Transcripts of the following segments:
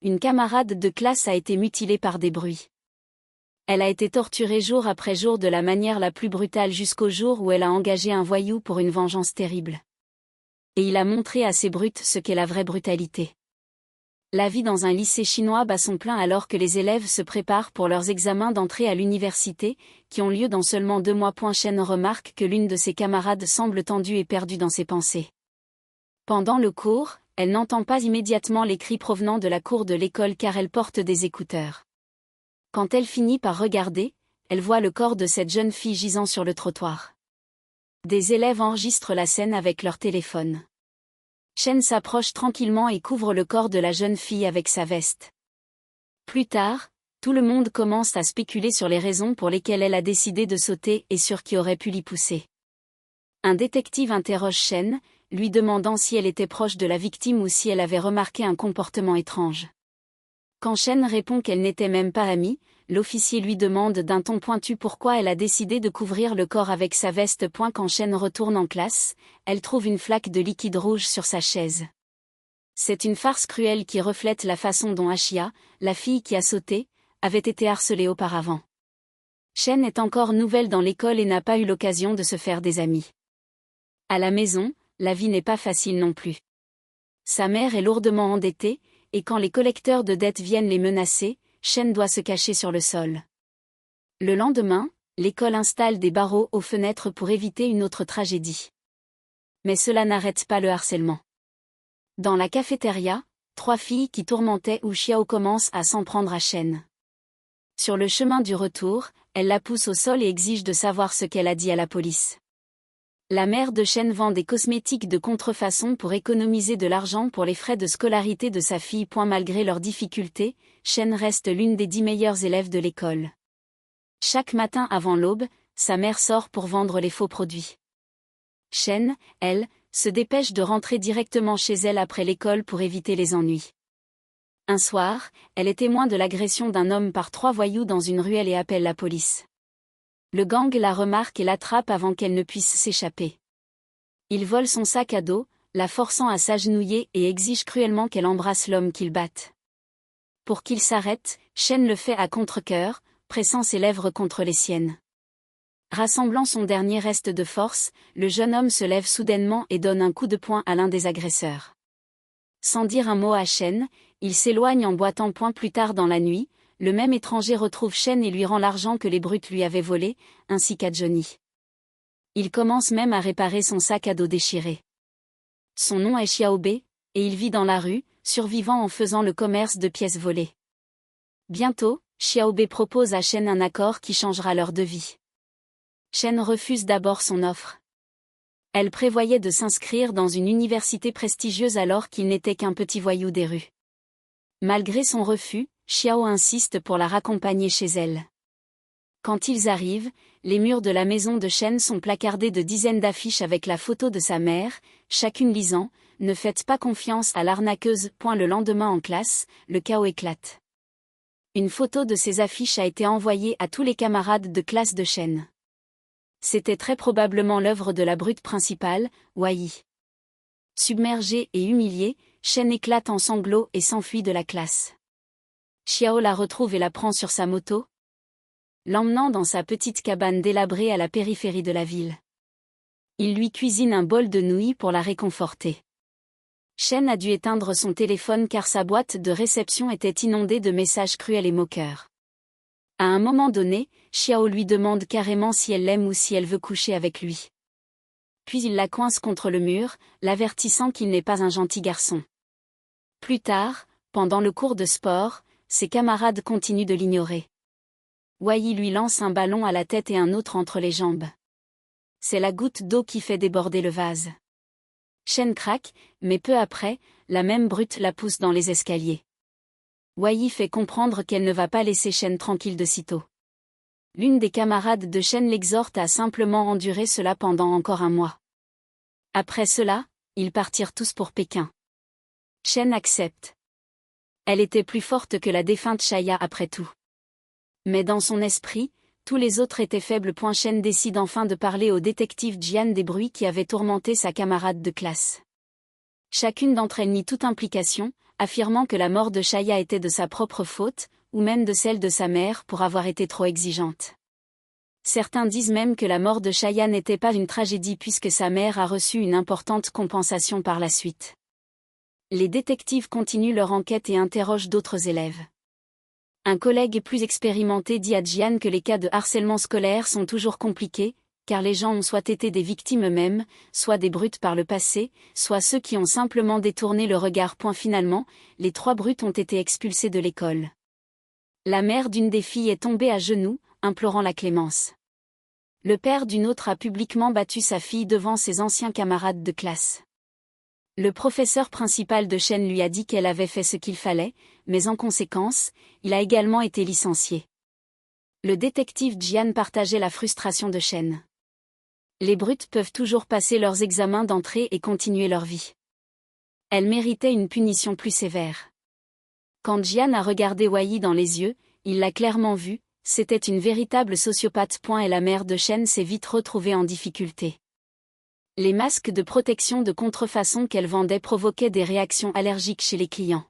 une camarade de classe a été mutilée par des bruits. Elle a été torturée jour après jour de la manière la plus brutale jusqu'au jour où elle a engagé un voyou pour une vengeance terrible. Et il a montré à ces brutes ce qu'est la vraie brutalité. La vie dans un lycée chinois bat son plein alors que les élèves se préparent pour leurs examens d'entrée à l'université, qui ont lieu dans seulement 2 mois. Shen remarque que l'une de ses camarades semble tendue et perdue dans ses pensées. Pendant le cours, elle n'entend pas immédiatement les cris provenant de la cour de l'école car elle porte des écouteurs. Quand elle finit par regarder, elle voit le corps de cette jeune fille gisant sur le trottoir. Des élèves enregistrent la scène avec leur téléphone. Shen s'approche tranquillement et couvre le corps de la jeune fille avec sa veste. Plus tard, tout le monde commence à spéculer sur les raisons pour lesquelles elle a décidé de sauter et sur qui aurait pu l'y pousser. Un détective interroge Shen, lui demandant si elle était proche de la victime ou si elle avait remarqué un comportement étrange. Quand Shen répond qu'elle n'était même pas amie, l'officier lui demande d'un ton pointu pourquoi elle a décidé de couvrir le corps avec sa veste. Quand Shen retourne en classe, elle trouve une flaque de liquide rouge sur sa chaise. C'est une farce cruelle qui reflète la façon dont Ashia, la fille qui a sauté, avait été harcelée auparavant. Shen est encore nouvelle dans l'école et n'a pas eu l'occasion de se faire des amis. À la maison, la vie n'est pas facile non plus. Sa mère est lourdement endettée, et quand les collecteurs de dettes viennent les menacer, Shen doit se cacher sur le sol. Le lendemain, l'école installe des barreaux aux fenêtres pour éviter une autre tragédie. Mais cela n'arrête pas le harcèlement. Dans la cafétéria, 3 filles qui tourmentaient Wu Xiao commencent à s'en prendre à Shen. Sur le chemin du retour, elle la pousse au sol et exige de savoir ce qu'elle a dit à la police. La mère de Shen vend des cosmétiques de contrefaçon pour économiser de l'argent pour les frais de scolarité de sa fille. Malgré leurs difficultés, Shen reste l'une des 10 meilleures élèves de l'école. Chaque matin avant l'aube, sa mère sort pour vendre les faux produits. Shen, elle, se dépêche de rentrer directement chez elle après l'école pour éviter les ennuis. Un soir, elle est témoin de l'agression d'un homme par 3 voyous dans une ruelle et appelle la police. Le gang la remarque et l'attrape avant qu'elle ne puisse s'échapper. Il vole son sac à dos, la forçant à s'agenouiller et exige cruellement qu'elle embrasse l'homme qu'il batte. Pour qu'il s'arrête, Shen le fait à contre-cœur, pressant ses lèvres contre les siennes. Rassemblant son dernier reste de force, le jeune homme se lève soudainement et donne un coup de poing à l'un des agresseurs. Sans dire un mot à Shen, il s'éloigne en boitant. Plus tard dans la nuit, le même étranger retrouve Shen et lui rend l'argent que les brutes lui avaient volé, ainsi qu'à Johnny. Il commence même à réparer son sac à dos déchiré. Son nom est Xiaobei, et il vit dans la rue, survivant en faisant le commerce de pièces volées. Bientôt, Xiaobei propose à Shen un accord qui changera leur de vie. Shen refuse d'abord son offre. Elle prévoyait de s'inscrire dans une université prestigieuse alors qu'il n'était qu'un petit voyou des rues. Malgré son refus, Xiao insiste pour la raccompagner chez elle. Quand ils arrivent, les murs de la maison de Shen sont placardés de dizaines d'affiches avec la photo de sa mère, chacune lisant « Ne faites pas confiance à l'arnaqueuse ». Le lendemain en classe, le chaos éclate. Une photo de ces affiches a été envoyée à tous les camarades de classe de Shen. C'était très probablement l'œuvre de la brute principale, Wai. Submergée et humiliée, Shen éclate en sanglots et s'enfuit de la classe. Xiao la retrouve et la prend sur sa moto, l'emmenant dans sa petite cabane délabrée à la périphérie de la ville. Il lui cuisine un bol de nouilles pour la réconforter. Shen a dû éteindre son téléphone car sa boîte de réception était inondée de messages cruels et moqueurs. À un moment donné, Xiao lui demande carrément si elle l'aime ou si elle veut coucher avec lui. Puis il la coince contre le mur, l'avertissant qu'il n'est pas un gentil garçon. Plus tard, pendant le cours de sport, ses camarades continuent de l'ignorer. Wai lui lance un ballon à la tête et un autre entre les jambes. C'est la goutte d'eau qui fait déborder le vase. Shen craque, mais peu après, la même brute la pousse dans les escaliers. Wai fait comprendre qu'elle ne va pas laisser Shen tranquille de sitôt. L'une des camarades de Shen l'exhorte à simplement endurer cela pendant encore 1 mois. Après cela, ils partirent tous pour Pékin. Shen accepte. Elle était plus forte que la défunte Chaya après tout. Mais dans son esprit, tous les autres étaient faibles. Shen décide enfin de parler au détective Jian des bruits qui avait tourmenté sa camarade de classe. Chacune d'entre elles nie toute implication, affirmant que la mort de Chaya était de sa propre faute, ou même de celle de sa mère pour avoir été trop exigeante. Certains disent même que la mort de Chaya n'était pas une tragédie puisque sa mère a reçu une importante compensation par la suite. Les détectives continuent leur enquête et interrogent d'autres élèves. Un collègue plus expérimenté dit à Jian que les cas de harcèlement scolaire sont toujours compliqués, car les gens ont soit été des victimes eux-mêmes, soit des brutes par le passé, soit ceux qui ont simplement détourné le regard. Finalement, les 3 brutes ont été expulsés de l'école. La mère d'une des filles est tombée à genoux, implorant la clémence. Le père d'une autre a publiquement battu sa fille devant ses anciens camarades de classe. Le professeur principal de Shen lui a dit qu'elle avait fait ce qu'il fallait, mais en conséquence, il a également été licencié. Le détective Jian partageait la frustration de Shen. Les brutes peuvent toujours passer leurs examens d'entrée et continuer leur vie. Elle méritait une punition plus sévère. Quand Jian a regardé Wei dans les yeux, il l'a clairement vue, c'était une véritable sociopathe. Et la mère de Shen s'est vite retrouvée en difficulté. Les masques de protection de contrefaçon qu'elle vendait provoquaient des réactions allergiques chez les clients.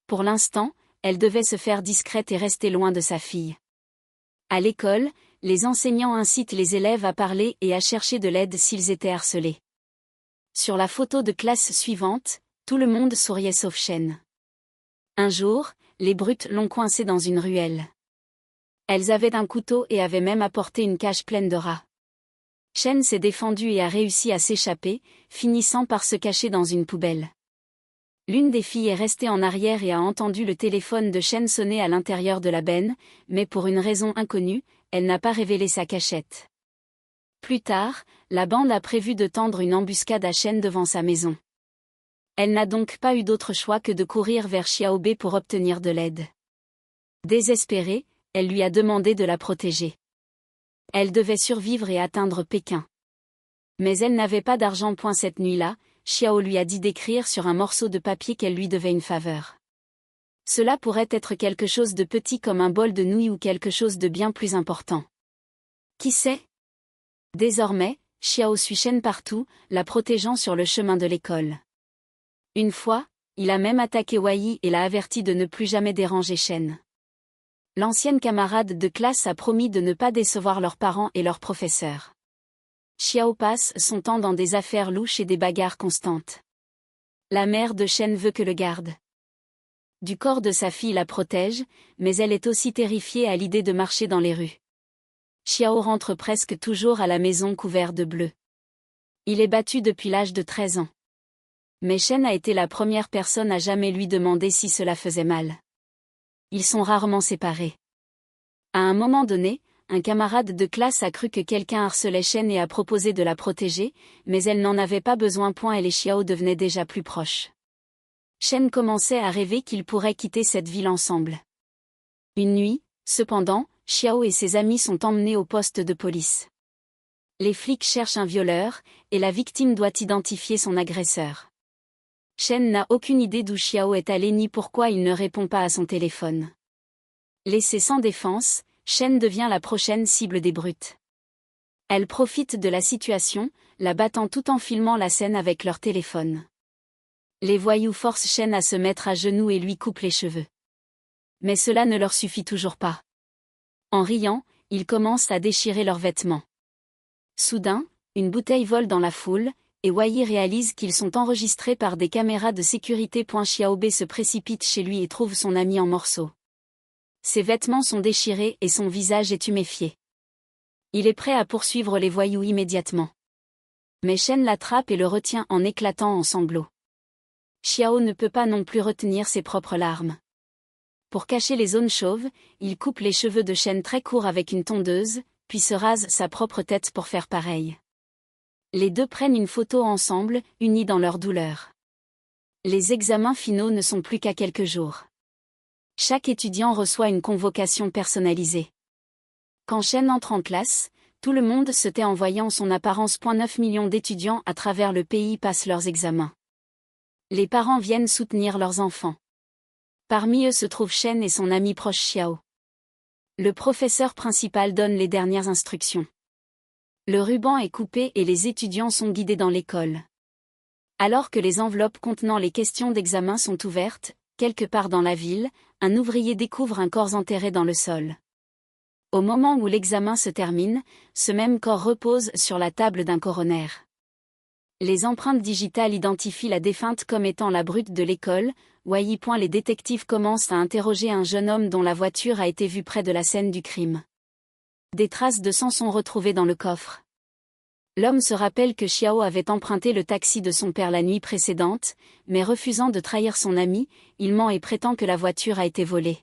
Pour l'instant, elle devait se faire discrète et rester loin de sa fille. À l'école, les enseignants incitent les élèves à parler et à chercher de l'aide s'ils étaient harcelés. Sur la photo de classe suivante, tout le monde souriait sauf Shen. Un jour, les brutes l'ont coincée dans une ruelle. Elles avaient un couteau et avaient même apporté une cage pleine de rats. Shen s'est défendu et a réussi à s'échapper, finissant par se cacher dans une poubelle. L'une des filles est restée en arrière et a entendu le téléphone de Shen sonner à l'intérieur de la benne, mais pour une raison inconnue, elle n'a pas révélé sa cachette. Plus tard, la bande a prévu de tendre une embuscade à Shen devant sa maison. Elle n'a donc pas eu d'autre choix que de courir vers Xiaobei pour obtenir de l'aide. Désespérée, elle lui a demandé de la protéger. Elle devait survivre et atteindre Pékin. Mais elle n'avait pas d'argent. Cette nuit-là, Xiao lui a dit d'écrire sur un morceau de papier qu'elle lui devait une faveur. Cela pourrait être quelque chose de petit comme un bol de nouilles ou quelque chose de bien plus important. Qui sait? Désormais, Xiao suit Shen partout, la protégeant sur le chemin de l'école. Une fois, il a même attaqué Wei et l'a averti de ne plus jamais déranger Shen. L'ancienne camarade de classe a promis de ne pas décevoir leurs parents et leurs professeurs. Xiao passe son temps dans des affaires louches et des bagarres constantes. La mère de Shen veut que le garde. Du corps de sa fille la protège, mais elle est aussi terrifiée à l'idée de marcher dans les rues. Xiao rentre presque toujours à la maison couvert de bleu. Il est battu depuis l'âge de 13 ans. Mais Shen a été la première personne à jamais lui demander si cela faisait mal. Ils sont rarement séparés. À un moment donné, un camarade de classe a cru que quelqu'un harcelait Shen et a proposé de la protéger, mais elle n'en avait pas besoin. Elle et Xiao devenaient déjà plus proches. Shen commençait à rêver qu'ils pourraient quitter cette ville ensemble. Une nuit, cependant, Xiao et ses amis sont emmenés au poste de police. Les flics cherchent un violeur, et la victime doit identifier son agresseur. Shen n'a aucune idée d'où Xiao est allé ni pourquoi il ne répond pas à son téléphone. Laissée sans défense, Shen devient la prochaine cible des brutes. Elle profite de la situation, la battant tout en filmant la scène avec leur téléphone. Les voyous forcent Shen à se mettre à genoux et lui coupent les cheveux. Mais cela ne leur suffit toujours pas. En riant, ils commencent à déchirer leurs vêtements. Soudain, une bouteille vole dans la foule, et Wei réalise qu'ils sont enregistrés par des caméras de sécurité. Xiaobei se précipite chez lui et trouve son ami en morceaux. Ses vêtements sont déchirés et son visage est tuméfié. Il est prêt à poursuivre les voyous immédiatement. Mais Shen l'attrape et le retient en éclatant en sanglots. Xiao ne peut pas non plus retenir ses propres larmes. Pour cacher les zones chauves, il coupe les cheveux de Shen très courts avec une tondeuse, puis se rase sa propre tête pour faire pareil. Les deux prennent une photo ensemble, unis dans leur douleur. Les examens finaux ne sont plus qu'à quelques jours. Chaque étudiant reçoit une convocation personnalisée. Quand Shen entre en classe, tout le monde se tait en voyant son apparence. 9 millions d'étudiants à travers le pays passent leurs examens. Les parents viennent soutenir leurs enfants. Parmi eux se trouvent Shen et son ami proche Xiao. Le professeur principal donne les dernières instructions. Le ruban est coupé et les étudiants sont guidés dans l'école. Alors que les enveloppes contenant les questions d'examen sont ouvertes, quelque part dans la ville, un ouvrier découvre un corps enterré dans le sol. Au moment où l'examen se termine, ce même corps repose sur la table d'un coroner. Les empreintes digitales identifient la défunte comme étant la brute de l'école. Les détectives commencent à interroger un jeune homme dont la voiture a été vue près de la scène du crime. Des traces de sang sont retrouvées dans le coffre. L'homme se rappelle que Xiao avait emprunté le taxi de son père la nuit précédente, mais refusant de trahir son ami, il ment et prétend que la voiture a été volée.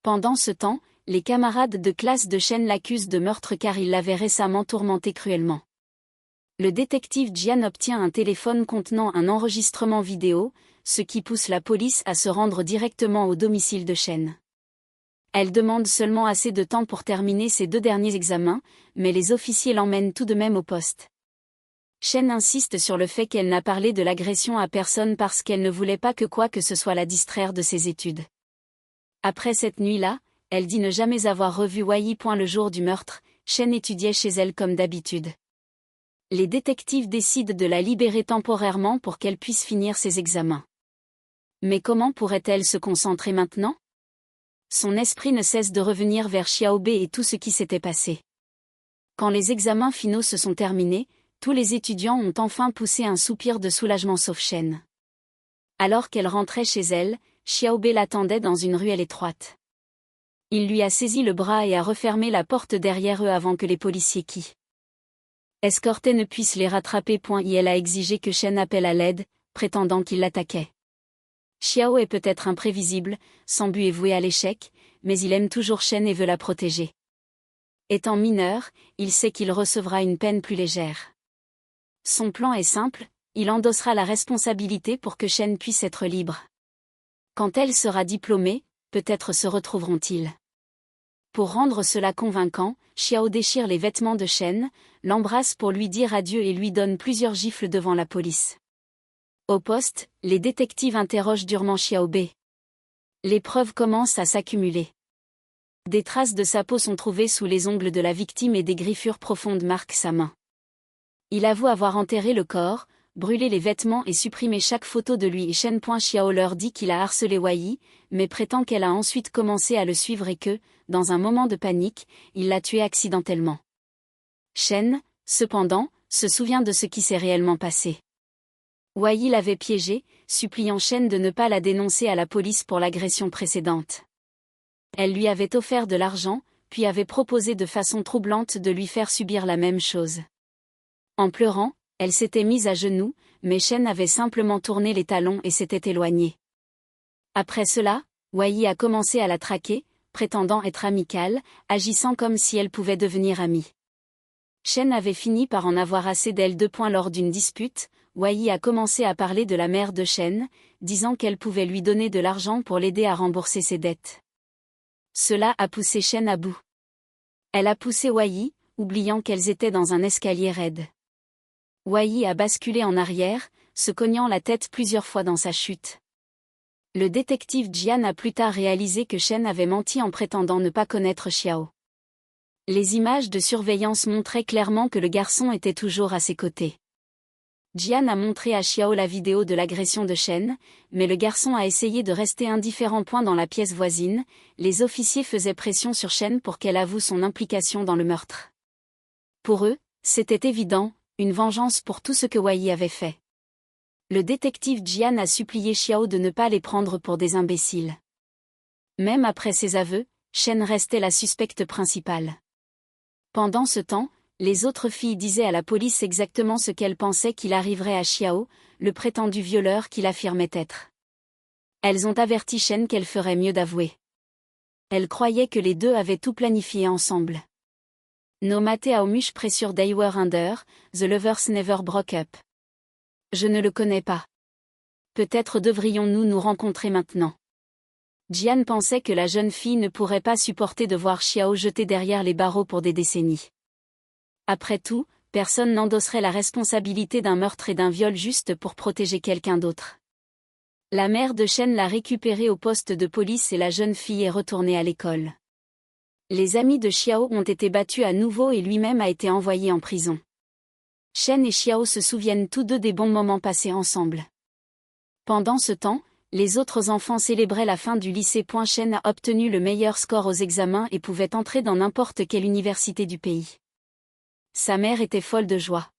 Pendant ce temps, les camarades de classe de Shen l'accusent de meurtre car il l'avait récemment tourmenté cruellement. Le détective Jian obtient un téléphone contenant un enregistrement vidéo, ce qui pousse la police à se rendre directement au domicile de Shen. Elle demande seulement assez de temps pour terminer ses 2 derniers examens, mais les officiers l'emmènent tout de même au poste. Shen insiste sur le fait qu'elle n'a parlé de l'agression à personne parce qu'elle ne voulait pas que quoi que ce soit la distraire de ses études. Après cette nuit-là, elle dit ne jamais avoir revu Wei. Le jour du meurtre, Shen étudiait chez elle comme d'habitude. Les détectives décident de la libérer temporairement pour qu'elle puisse finir ses examens. Mais comment pourrait-elle se concentrer maintenant ? Son esprit ne cesse de revenir vers Xiaobei et tout ce qui s'était passé. Quand les examens finaux se sont terminés, tous les étudiants ont enfin poussé un soupir de soulagement sauf Shen. Alors qu'elle rentrait chez elle, Xiaobei l'attendait dans une ruelle étroite. Il lui a saisi le bras et a refermé la porte derrière eux avant que les policiers qui escortaient ne puissent les rattraper. Elle a exigé que Shen appelle à l'aide, prétendant qu'il l'attaquait. Xiao est peut-être imprévisible, sans but et voué à l'échec, mais il aime toujours Shen et veut la protéger. Étant mineur, il sait qu'il recevra une peine plus légère. Son plan est simple, il endossera la responsabilité pour que Shen puisse être libre. Quand elle sera diplômée, peut-être se retrouveront-ils. Pour rendre cela convaincant, Xiao déchire les vêtements de Shen, l'embrasse pour lui dire adieu et lui donne plusieurs gifles devant la police. Au poste, les détectives interrogent durement Xiaobei. Les preuves commencent à s'accumuler. Des traces de sa peau sont trouvées sous les ongles de la victime et des griffures profondes marquent sa main. Il avoue avoir enterré le corps, brûlé les vêtements et supprimé chaque photo de lui et Shen. Xiao leur dit qu'il a harcelé Wei, mais prétend qu'elle a ensuite commencé à le suivre et que, dans un moment de panique, il l'a tué accidentellement. Shen, cependant, se souvient de ce qui s'est réellement passé. Wei l'avait piégée, suppliant Shen de ne pas la dénoncer à la police pour l'agression précédente. Elle lui avait offert de l'argent, puis avait proposé de façon troublante de lui faire subir la même chose. En pleurant, elle s'était mise à genoux, mais Shen avait simplement tourné les talons et s'était éloigné. Après cela, Wei a commencé à la traquer, prétendant être amicale, agissant comme si elle pouvait devenir amie. Shen avait fini par en avoir assez d'elle. Lors d'une dispute, Wei a commencé à parler de la mère de Shen, disant qu'elle pouvait lui donner de l'argent pour l'aider à rembourser ses dettes. Cela a poussé Shen à bout. Elle a poussé Wei, oubliant qu'elles étaient dans un escalier raide. Wei a basculé en arrière, se cognant la tête plusieurs fois dans sa chute. Le détective Jian a plus tard réalisé que Shen avait menti en prétendant ne pas connaître Xiao. Les images de surveillance montraient clairement que le garçon était toujours à ses côtés. Jian a montré à Xiao la vidéo de l'agression de Shen, mais le garçon a essayé de rester indifférent. Dans la pièce voisine, les officiers faisaient pression sur Shen pour qu'elle avoue son implication dans le meurtre. Pour eux, c'était évident, une vengeance pour tout ce que Wei avait fait. Le détective Jian a supplié Xiao de ne pas les prendre pour des imbéciles. Même après ses aveux, Shen restait la suspecte principale. Pendant ce temps, les autres filles disaient à la police exactement ce qu'elles pensaient qu'il arriverait à Xiao, le prétendu violeur qu'il affirmait être. Elles ont averti Shen qu'elle ferait mieux d'avouer. Elles croyaient que les deux avaient tout planifié ensemble. No mate aumush pressure they were under, the lovers never broke up. Je ne le connais pas. Peut-être devrions-nous nous rencontrer maintenant. Jian pensait que la jeune fille ne pourrait pas supporter de voir Xiao jeté derrière les barreaux pour des décennies. Après tout, personne n'endosserait la responsabilité d'un meurtre et d'un viol juste pour protéger quelqu'un d'autre. La mère de Shen l'a récupérée au poste de police et la jeune fille est retournée à l'école. Les amis de Xiao ont été battus à nouveau et lui-même a été envoyé en prison. Shen et Xiao se souviennent tous deux des bons moments passés ensemble. Pendant ce temps, les autres enfants célébraient la fin du lycée. Shen a obtenu le meilleur score aux examens et pouvait entrer dans n'importe quelle université du pays. Sa mère était folle de joie.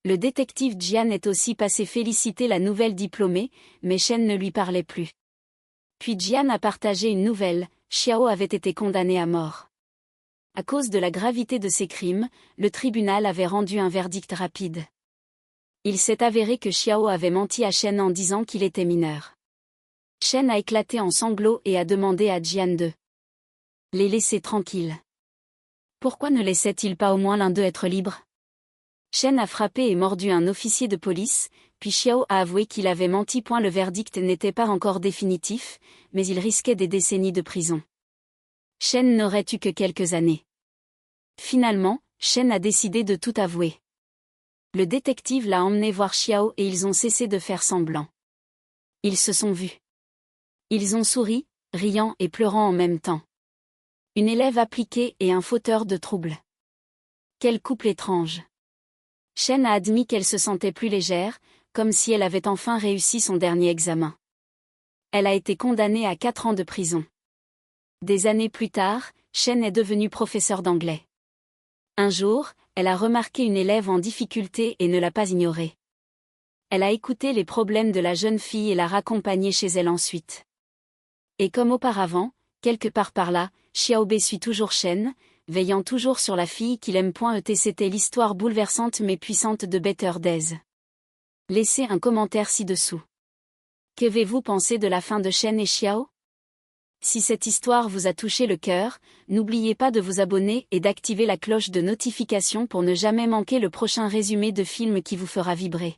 Le détective Jian est aussi passé féliciter la nouvelle diplômée, mais Shen ne lui parlait plus. Puis Jian a partagé une nouvelle, Xiao avait été condamné à mort. À cause de la gravité de ses crimes, le tribunal avait rendu un verdict rapide. Il s'est avéré que Xiao avait menti à Shen en disant qu'il était mineur. Shen a éclaté en sanglots et a demandé à Jian de les laisser tranquilles. Pourquoi ne laissait-il pas au moins l'un d'eux être libre? Shen a frappé et mordu un officier de police, puis Xiao a avoué qu'il avait menti. Le verdict n'était pas encore définitif, mais il risquait des décennies de prison. Shen n'aurait eu que quelques années. Finalement, Shen a décidé de tout avouer. Le détective l'a emmené voir Xiao et ils ont cessé de faire semblant. Ils se sont vus. Ils ont souri, riant et pleurant en même temps. Une élève appliquée et un fauteur de troubles. Quel couple étrange. Shen a admis qu'elle se sentait plus légère, comme si elle avait enfin réussi son dernier examen. Elle a été condamnée à 4 ans de prison. Des années plus tard, Shen est devenue professeure d'anglais. Un jour, elle a remarqué une élève en difficulté et ne l'a pas ignorée. Elle a écouté les problèmes de la jeune fille et l'a raccompagnée chez elle ensuite. Et comme auparavant, quelque part par là, Xiaobei suit toujours Shen, veillant toujours sur la fille qu'il aime. C'était l'histoire bouleversante mais puissante de Better Days. Laissez un commentaire ci-dessous. Qu'avez-vous pensé de la fin de Shen et Xiao? Si cette histoire vous a touché le cœur, n'oubliez pas de vous abonner et d'activer la cloche de notification pour ne jamais manquer le prochain résumé de film qui vous fera vibrer.